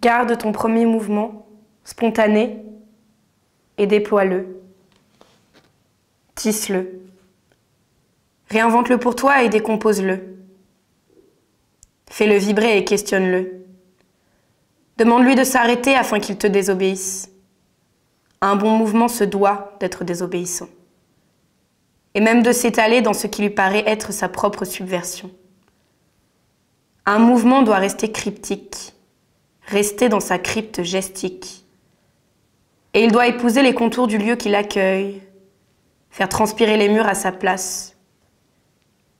Garde ton premier mouvement, spontané, et déploie-le. Tisse-le. Réinvente-le pour toi et décompose-le. Fais-le vibrer et questionne-le. Demande-lui de s'arrêter afin qu'il te désobéisse. Un bon mouvement se doit d'être désobéissant. Et même de s'étaler dans ce qui lui paraît être sa propre subversion. Un mouvement doit rester cryptique, rester dans sa crypte gestique. Et il doit épouser les contours du lieu qui l'accueille, faire transpirer les murs à sa place.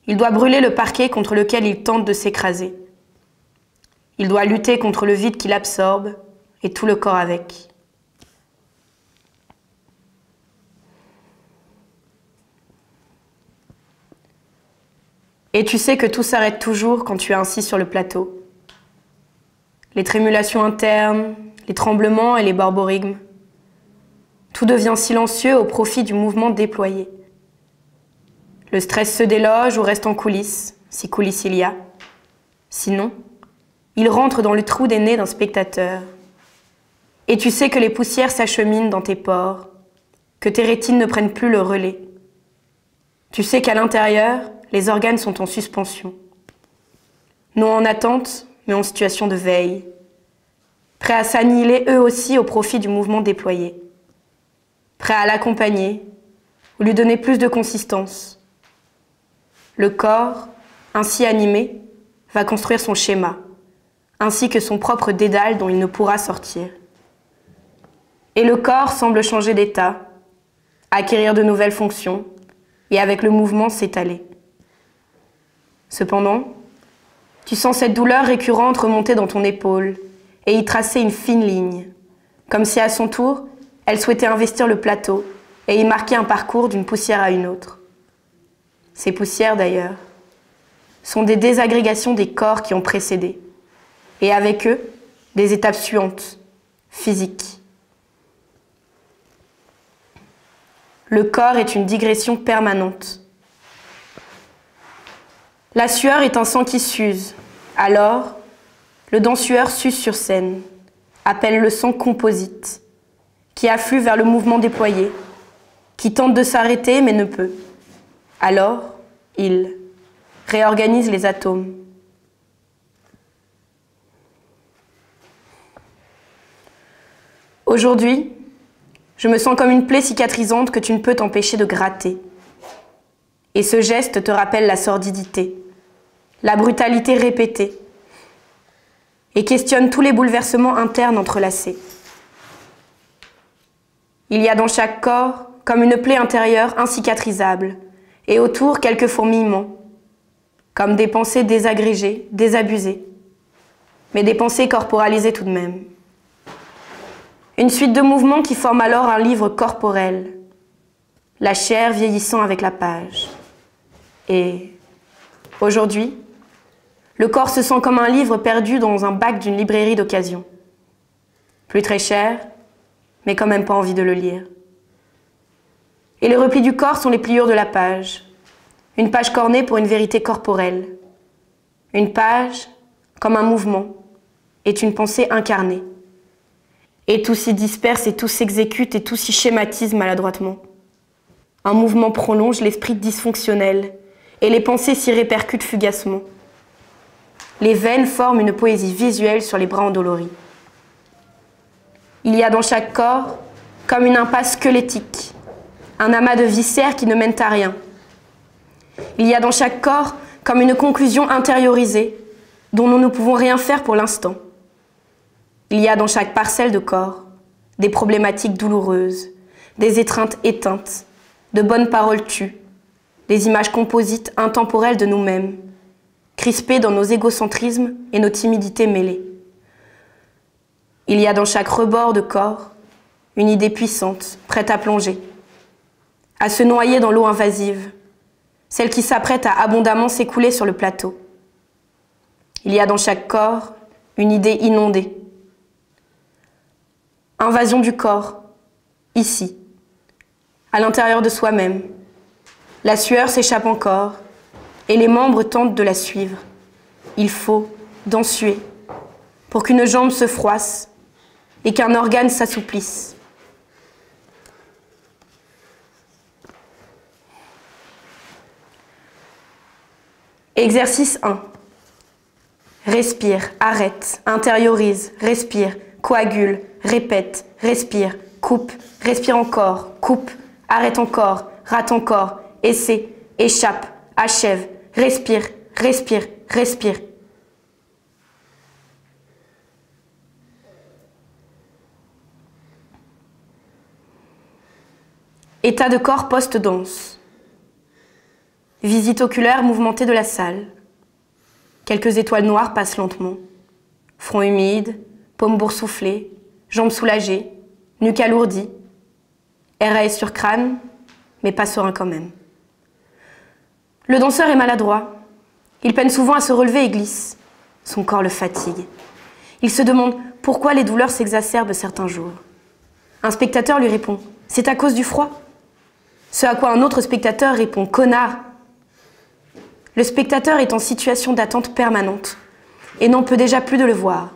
Il doit brûler le parquet contre lequel il tente de s'écraser. Il doit lutter contre le vide qui l'absorbe et tout le corps avec. Et tu sais que tout s'arrête toujours quand tu es assis sur le plateau. Les trémulations internes, les tremblements et les borborigmes. Tout devient silencieux au profit du mouvement déployé. Le stress se déloge ou reste en coulisses, si coulisses il y a. Sinon, il rentre dans le trou des nez d'un spectateur. Et tu sais que les poussières s'acheminent dans tes pores, que tes rétines ne prennent plus le relais. Tu sais qu'à l'intérieur, les organes sont en suspension. Non en attente, mais en situation de veille, prêts à s'annihiler eux aussi au profit du mouvement déployé, prêts à l'accompagner ou lui donner plus de consistance. Le corps, ainsi animé, va construire son schéma, ainsi que son propre dédale dont il ne pourra sortir. Et le corps semble changer d'état, acquérir de nouvelles fonctions, et avec le mouvement s'étaler. Cependant, tu sens cette douleur récurrente remonter dans ton épaule et y tracer une fine ligne, comme si à son tour, elle souhaitait investir le plateau et y marquer un parcours d'une poussière à une autre. Ces poussières, d'ailleurs, sont des désagrégations des corps qui ont précédé, et avec eux, des étapes suivantes, physiques. Le corps est une digression permanente. La sueur est un sang qui s'use. Alors, le dent sueur s'use sur scène, appelle le sang composite, qui afflue vers le mouvement déployé, qui tente de s'arrêter mais ne peut. Alors, il réorganise les atomes. Aujourd'hui, je me sens comme une plaie cicatrisante que tu ne peux t'empêcher de gratter. Et ce geste te rappelle la sordidité, la brutalité répétée, et questionne tous les bouleversements internes entrelacés. Il y a dans chaque corps comme une plaie intérieure incicatrisable, et autour quelques fourmillements, comme des pensées désagrégées, désabusées, mais des pensées corporalisées tout de même. Une suite de mouvements qui forment alors un livre corporel, la chair vieillissant avec la page. Et aujourd'hui, le corps se sent comme un livre perdu dans un bac d'une librairie d'occasion. Plus très cher, mais quand même pas envie de le lire. Et les replis du corps sont les pliures de la page. Une page cornée pour une vérité corporelle. Une page, comme un mouvement, est une pensée incarnée. Et tout s'y disperse et tout s'exécute et tout s'y schématise maladroitement. Un mouvement prolonge l'esprit dysfonctionnel et les pensées s'y répercutent fugacement. Les veines forment une poésie visuelle sur les bras endoloris. Il y a dans chaque corps comme une impasse squelettique, un amas de viscères qui ne mènent à rien. Il y a dans chaque corps comme une conclusion intériorisée dont nous ne pouvons rien faire pour l'instant. Il y a dans chaque parcelle de corps des problématiques douloureuses, des étreintes éteintes, de bonnes paroles tues, des images composites intemporelles de nous-mêmes, crispées dans nos égocentrismes et nos timidités mêlées. Il y a dans chaque rebord de corps une idée puissante, prête à plonger, à se noyer dans l'eau invasive, celle qui s'apprête à abondamment s'écouler sur le plateau. Il y a dans chaque corps une idée inondée. Invasion du corps, ici, à l'intérieur de soi-même. La sueur s'échappe encore, et les membres tentent de la suivre. Il faut, d'en suer, pour qu'une jambe se froisse et qu'un organe s'assouplisse. Exercice 1. Respire, arrête, intériorise, respire, coagule, répète, respire, coupe, respire encore, coupe, arrête encore, rate encore, essaie, échappe, achève, respire, respire, respire. État de corps post-danse. Visite oculaire mouvementée de la salle. Quelques étoiles noires passent lentement. Front humide, paumes boursouflées, jambes soulagées, nuque alourdie. RAS sur crâne, mais pas serein quand même. Le danseur est maladroit. Il peine souvent à se relever et glisse. Son corps le fatigue. Il se demande pourquoi les douleurs s'exacerbent certains jours. Un spectateur lui répond « C'est à cause du froid ». Ce à quoi un autre spectateur répond « Connard ». Le spectateur est en situation d'attente permanente et n'en peut déjà plus de le voir.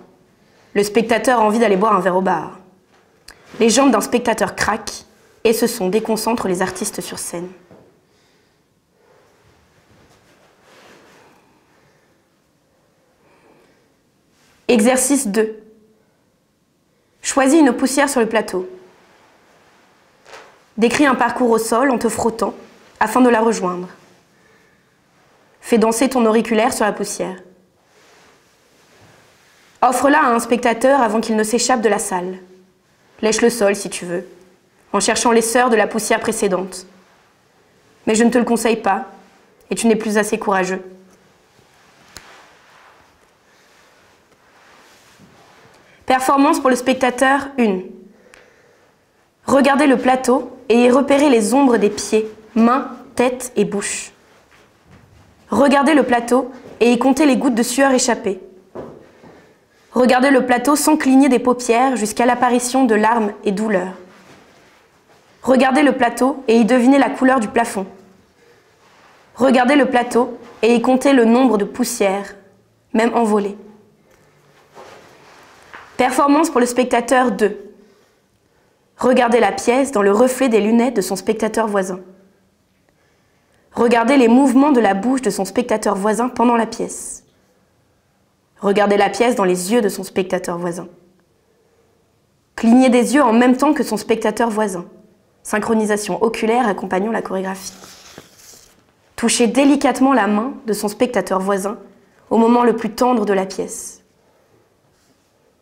Le spectateur a envie d'aller boire un verre au bar. Les jambes d'un spectateur craquent et ce son déconcentre les artistes sur scène. Exercice 2. Choisis une poussière sur le plateau. Décris un parcours au sol en te frottant afin de la rejoindre. Fais danser ton auriculaire sur la poussière. Offre-la à un spectateur avant qu'il ne s'échappe de la salle. Lèche le sol si tu veux, en cherchant l'essor de la poussière précédente. Mais je ne te le conseille pas, et tu n'es plus assez courageux. Performance pour le spectateur 1. Regardez le plateau et y repérez les ombres des pieds, mains, tête et bouche. Regardez le plateau et y comptez les gouttes de sueur échappées. Regardez le plateau sans cligner des paupières jusqu'à l'apparition de larmes et douleurs. Regardez le plateau et y devinez la couleur du plafond. Regardez le plateau et y comptez le nombre de poussières, même envolées. Performance pour le spectateur 2. Regardez la pièce dans le reflet des lunettes de son spectateur voisin. Regardez les mouvements de la bouche de son spectateur voisin pendant la pièce. Regardez la pièce dans les yeux de son spectateur voisin. Clignez des yeux en même temps que son spectateur voisin. Synchronisation oculaire accompagnant la chorégraphie. Touchez délicatement la main de son spectateur voisin au moment le plus tendre de la pièce.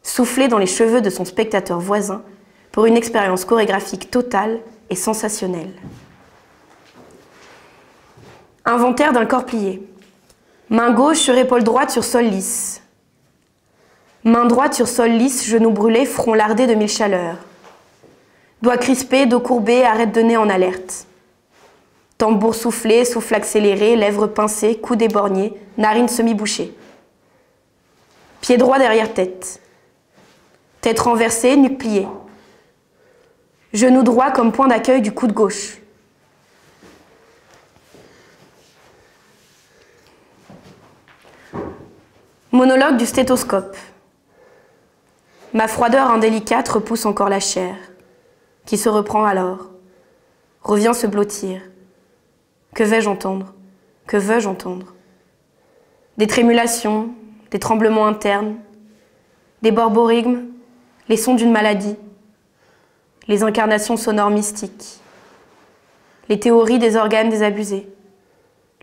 Soufflez dans les cheveux de son spectateur voisin pour une expérience chorégraphique totale et sensationnelle. Inventaire d'un corps plié. Main gauche sur épaule droite sur sol lisse. Main droite sur sol lisse, genou brûlé, front lardé de mille chaleurs. Doigts crispés, dos courbé, arête de nez en alerte. Tempe boursouflée, souffle accéléré, lèvres pincées, coude éborgné, narines semi-bouchées. Pied droit derrière tête. Tête renversée, nuque pliée. Genou droit comme point d'accueil du coude gauche. Monologue du stéthoscope. Ma froideur indélicate repousse encore la chair, qui se reprend alors, revient se blottir. Que vais-je entendre? Que veux-je entendre? Des trémulations, des tremblements internes, des borborygmes, les sons d'une maladie, les incarnations sonores mystiques, les théories des organes désabusés,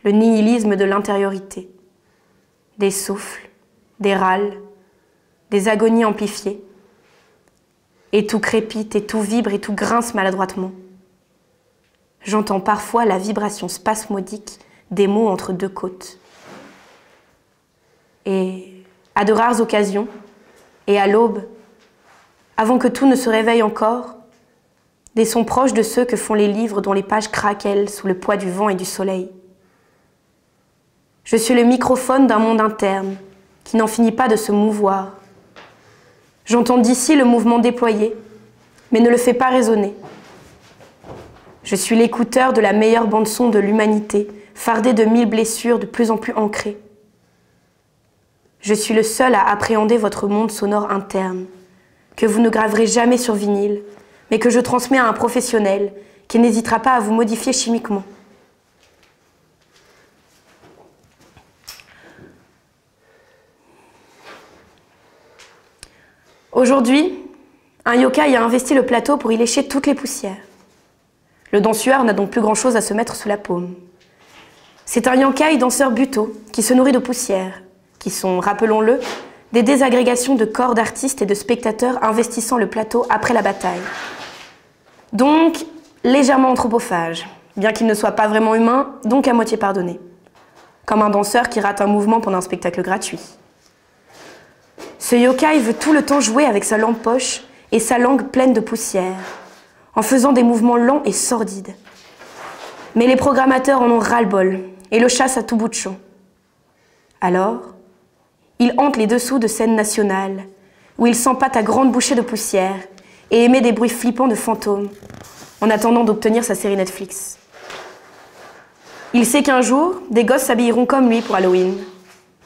le nihilisme de l'intériorité, des souffles, des râles, des agonies amplifiées, et tout crépite, et tout vibre, et tout grince maladroitement. J'entends parfois la vibration spasmodique des mots entre deux côtes. Et à de rares occasions, et à l'aube, avant que tout ne se réveille encore, des sons proches de ceux que font les livres dont les pages craquellent sous le poids du vent et du soleil. Je suis le microphone d'un monde interne qui n'en finit pas de se mouvoir. J'entends d'ici le mouvement déployé, mais ne le fais pas résonner. Je suis l'écouteur de la meilleure bande-son de l'humanité, fardée de 1000 blessures de plus en plus ancrées. Je suis le seul à appréhender votre monde sonore interne, que vous ne graverez jamais sur vinyle, mais que je transmets à un professionnel qui n'hésitera pas à vous modifier chimiquement. Aujourd'hui, un yokai a investi le plateau pour y lécher toutes les poussières. Le danseur n'a donc plus grand-chose à se mettre sous la paume. C'est un yokai danseur buto qui se nourrit de poussières, qui sont, rappelons-le, des désagrégations de corps d'artistes et de spectateurs investissant le plateau après la bataille. Donc, légèrement anthropophage, bien qu'il ne soit pas vraiment humain, donc à moitié pardonné. Comme un danseur qui rate un mouvement pendant un spectacle gratuit. Ce yokai veut tout le temps jouer avec sa lampe poche et sa langue pleine de poussière, en faisant des mouvements lents et sordides. Mais les programmateurs en ont ras-le-bol et le chassent à tout bout de champ. Alors, il hante les dessous de scènes nationales, où il s'empâte à grandes bouchées de poussière et émet des bruits flippants de fantômes, en attendant d'obtenir sa série Netflix. Il sait qu'un jour, des gosses s'habilleront comme lui pour Halloween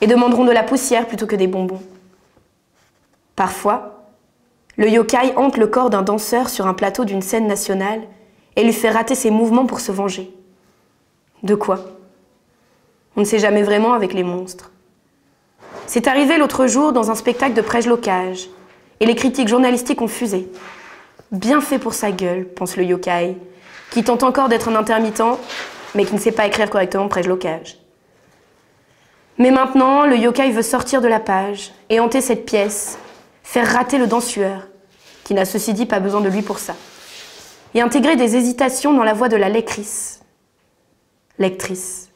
et demanderont de la poussière plutôt que des bonbons. Parfois, le yokai hante le corps d'un danseur sur un plateau d'une scène nationale et lui fait rater ses mouvements pour se venger. De quoi? On ne sait jamais vraiment avec les monstres. C'est arrivé l'autre jour dans un spectacle de prêche-locage, et les critiques journalistiques ont fusé. Bien fait pour sa gueule, pense le yokai, qui tente encore d'être un intermittent, mais qui ne sait pas écrire correctement prêche-locage. Mais maintenant, le yokai veut sortir de la page et hanter cette pièce, faire rater le danseur, qui n'a ceci dit pas besoin de lui pour ça, et intégrer des hésitations dans la voix de la lectrice. Lectrice.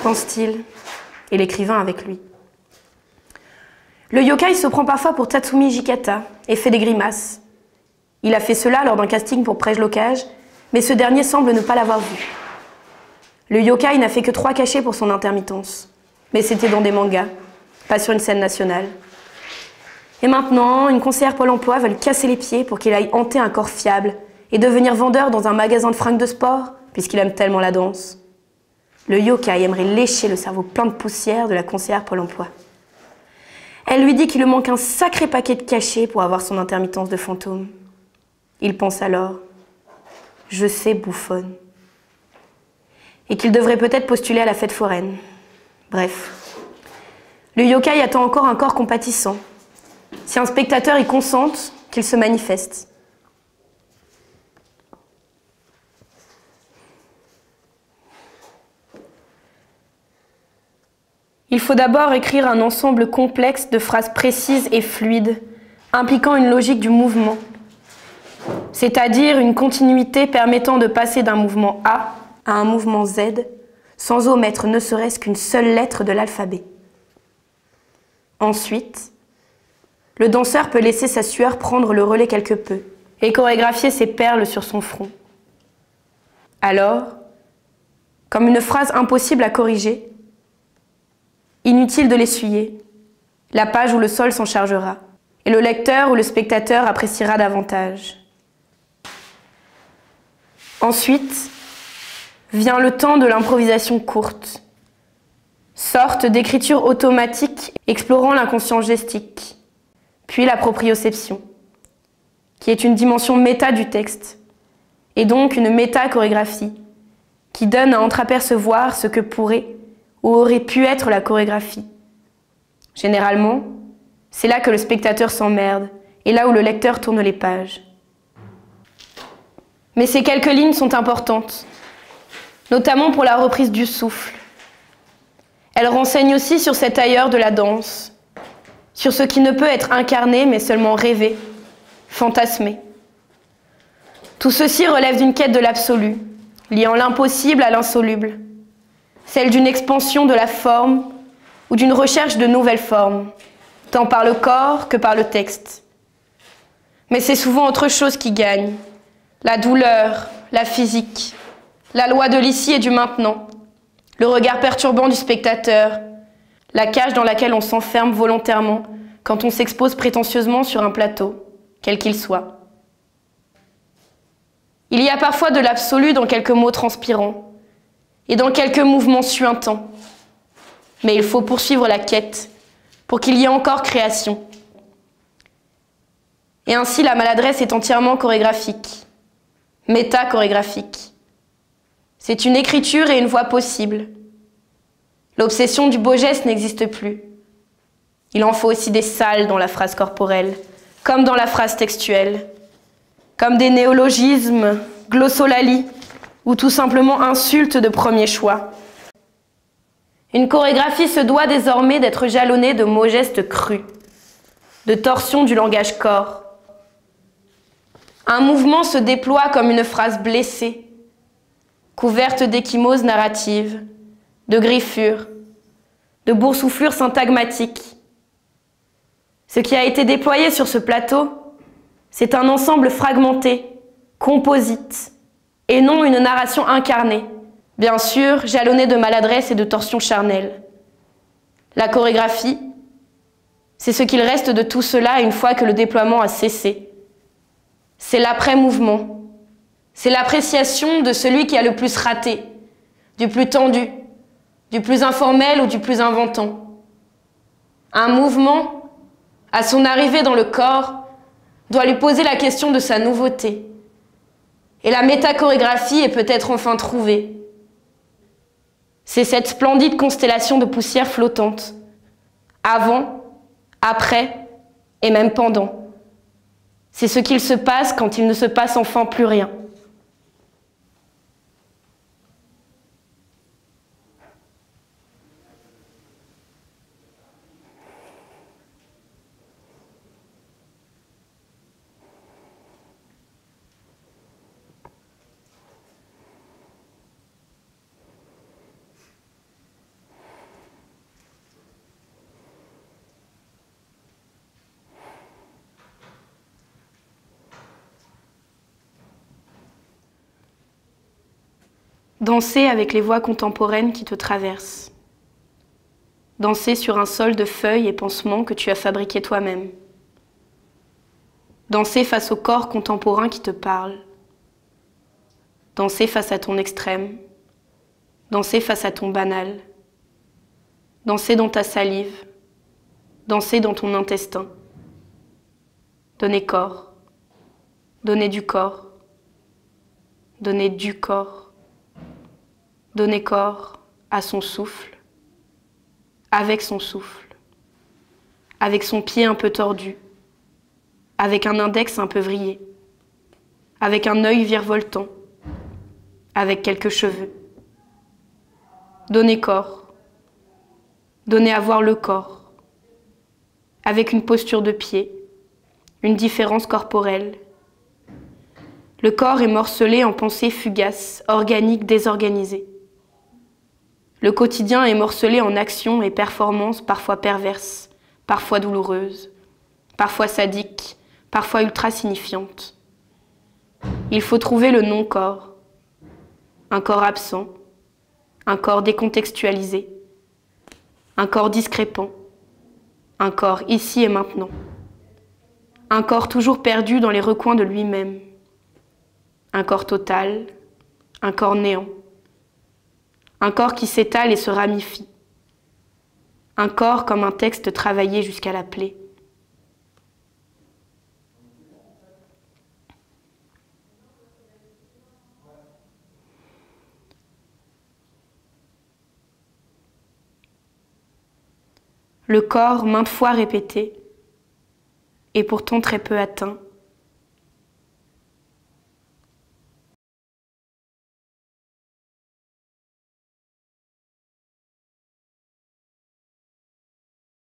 Pense-t-il, et l'écrivain avec lui. Le yokai se prend parfois pour Tatsumi Jikata et fait des grimaces. Il a fait cela lors d'un casting pour prêche-locage, mais ce dernier semble ne pas l'avoir vu. Le yokai n'a fait que 3 cachets pour son intermittence, mais c'était dans des mangas, pas sur une scène nationale. Et maintenant, une conseillère Pôle emploi va lui casser les pieds pour qu'il aille hanter un corps fiable et devenir vendeur dans un magasin de fringues de sport, puisqu'il aime tellement la danse. Le yokai aimerait lécher le cerveau plein de poussière de la conseillère Pôle emploi. Elle lui dit qu'il lui manque un sacré paquet de cachets pour avoir son intermittence de fantôme. Il pense alors « Je sais, bouffonne » et qu'il devrait peut-être postuler à la fête foraine. Bref. Le yokai attend encore un corps compatissant. Si un spectateur y consente, qu'il se manifeste. Il faut d'abord écrire un ensemble complexe de phrases précises et fluides, impliquant une logique du mouvement, c'est-à-dire une continuité permettant de passer d'un mouvement A à un mouvement Z, sans omettre ne serait-ce qu'une seule lettre de l'alphabet. Ensuite, le danseur peut laisser sa sueur prendre le relais quelque peu et chorégraphier ses perles sur son front. Alors, comme une phrase impossible à corriger, inutile de l'essuyer, la page ou le sol s'en chargera, et le lecteur ou le spectateur appréciera davantage. Ensuite, vient le temps de l'improvisation courte, sorte d'écriture automatique explorant l'inconscient gestique, puis la proprioception, qui est une dimension méta du texte, et donc une méta-chorégraphie, qui donne à entreapercevoir ce que pourrait ou aurait pu être la chorégraphie. Généralement, c'est là que le spectateur s'emmerde, et là où le lecteur tourne les pages. Mais ces quelques lignes sont importantes, notamment pour la reprise du souffle. Elles renseignent aussi sur cet ailleurs de la danse, sur ce qui ne peut être incarné mais seulement rêvé, fantasmé. Tout ceci relève d'une quête de l'absolu, liant l'impossible à l'insoluble, celle d'une expansion de la forme ou d'une recherche de nouvelles formes, tant par le corps que par le texte. Mais c'est souvent autre chose qui gagne, la douleur, la physique, la loi de l'ici et du maintenant, le regard perturbant du spectateur, la cage dans laquelle on s'enferme volontairement quand on s'expose prétentieusement sur un plateau, quel qu'il soit. Il y a parfois de l'absolu dans quelques mots transpirants et dans quelques mouvements suintants. Mais il faut poursuivre la quête pour qu'il y ait encore création. Et ainsi, la maladresse est entièrement chorégraphique, méta-chorégraphique. C'est une écriture et une voix possible. L'obsession du beau geste n'existe plus. Il en faut aussi des salles dans la phrase corporelle, comme dans la phrase textuelle, comme des néologismes, glossolalies, ou tout simplement insultes de premier choix. Une chorégraphie se doit désormais d'être jalonnée de mots gestes crus, de torsions du langage corps. Un mouvement se déploie comme une phrase blessée, couverte d'échymoses narratives, de griffures, de boursouflures syntagmatiques. Ce qui a été déployé sur ce plateau, c'est un ensemble fragmenté, composite, et non une narration incarnée, bien sûr jalonnée de maladresse et de torsions charnelles. La chorégraphie, c'est ce qu'il reste de tout cela une fois que le déploiement a cessé. C'est l'après-mouvement. C'est l'appréciation de celui qui a le plus raté, du plus tendu, du plus informel ou du plus inventant. Un mouvement, à son arrivée dans le corps, doit lui poser la question de sa nouveauté. Et la métachorégraphie est peut-être enfin trouvée. C'est cette splendide constellation de poussière flottante, avant, après et même pendant. C'est ce qu'il se passe quand il ne se passe enfin plus rien. Danser avec les voix contemporaines qui te traversent. Danser sur un sol de feuilles et pansements que tu as fabriqué toi-même. Danser face au corps contemporain qui te parle. Danser face à ton extrême. Danser face à ton banal. Danser dans ta salive. Danser dans ton intestin. Donner corps. Donner du corps. Donner du corps. Donner corps à son souffle, avec son souffle, avec son pied un peu tordu, avec un index un peu vrillé, avec un œil virevoltant, avec quelques cheveux. Donner corps, donner à voir le corps, avec une posture de pied, une différence corporelle. Le corps est morcelé en pensées fugaces, organiques, désorganisées. Le quotidien est morcelé en actions et performances parfois perverses, parfois douloureuses, parfois sadiques, parfois ultra signifiantes. Il faut trouver le non-corps, un corps absent, un corps décontextualisé, un corps discrépant, un corps ici et maintenant, un corps toujours perdu dans les recoins de lui-même, un corps total, un corps néant. Un corps qui s'étale et se ramifie. Un corps comme un texte travaillé jusqu'à la plaie. Le corps maintes fois répété, et pourtant très peu atteint,